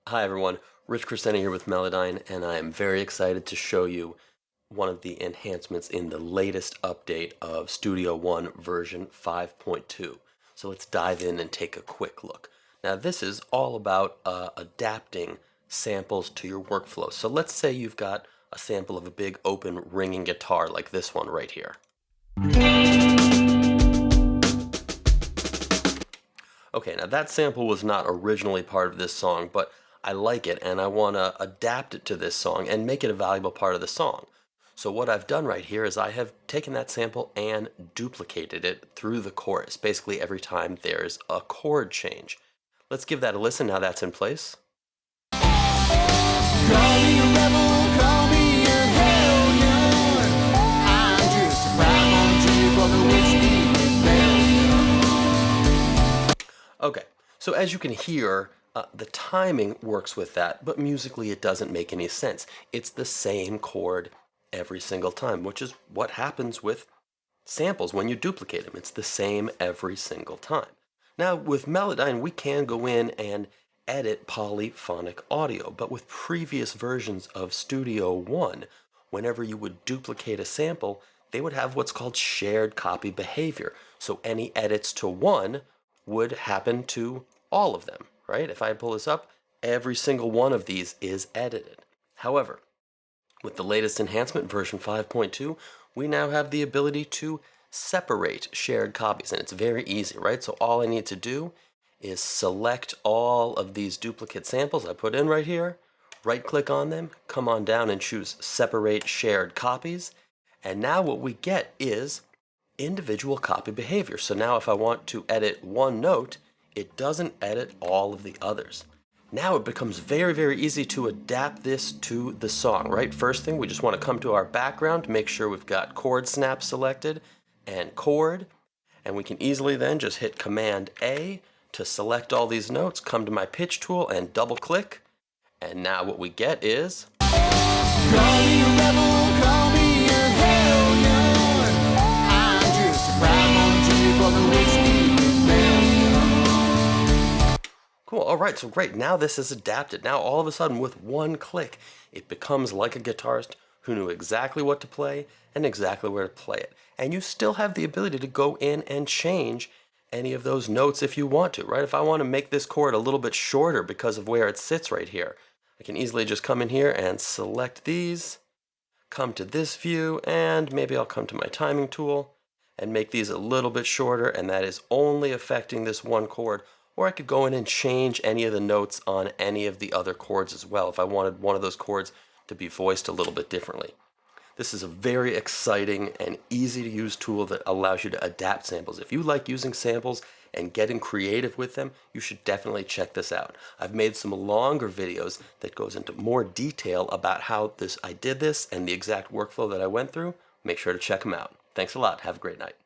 Hi everyone, Rich Crescenti here with Melodyne, and I am very excited to show you one of the enhancements in the latest update of Studio One version 5.2. So let's dive in and take a quick look. Now this is all about adapting samples to your workflow. So let's say you've got a sample of a big open ringing guitar like this one right here. Okay, now that sample was not originally part of this song, but I like it and I want to adapt it to this song and make it a valuable part of the song. So what I've done right here is I have taken that sample and duplicated it through the chorus, basically every time there's a chord change. Let's give that a listen now that's in place. Call me a rebel, call me a hellion. I'm just a prime for the whiskey rebellion. Okay, so as you can hear, the timing works with that, but musically it doesn't make any sense. It's the same chord every single time, which is what happens with samples when you duplicate them. It's the same every single time. Now with Melodyne, we can go in and edit polyphonic audio, but with previous versions of Studio One, whenever you would duplicate a sample, they would have what's called shared copy behavior. So any edits to one would happen to all of them, right? If I pull this up, every single one of these is edited. However, with the latest enhancement, version 5.2, we now have the ability to separate shared copies, and it's very easy, right? So all I need to do is select all of these duplicate samples I put in right here, right-click on them, come on down and choose Separate Shared Copies, and now what we get is individual copy behavior. So now if I want to edit one note, it doesn't edit all of the others. Now it becomes very, very easy to adapt this to the song, right? First thing, we just want to come to our background, make sure we've got chord snap selected and chord, and we can easily then just hit Command A to select all these notes, come to my pitch tool and double click, and now what we get is Call me a rebel, call me a hellion. I'm just a prime for the whiskey rebellion. cool. All right, so great. Now this is adapted. Now all of a sudden, with one click, it becomes like a guitarist who knew exactly what to play and exactly where to play it. And you still have the ability to go in and change any of those notes if you want to, right? If I want to make this chord a little bit shorter because of where it sits right here, I can easily just come in here and select these, come to this view, and maybe I'll come to my timing tool and make these a little bit shorter, and that is only affecting this one chord. Or I could go in and change any of the notes on any of the other chords as well if I wanted one of those chords to be voiced a little bit differently. This is a very exciting and easy to use tool that allows you to adapt samples. If you like using samples and getting creative with them, you should definitely check this out. I've made some longer videos that goes into more detail about how I did this and the exact workflow that I went through. Make sure to check them out. Thanks a lot. Have a great night.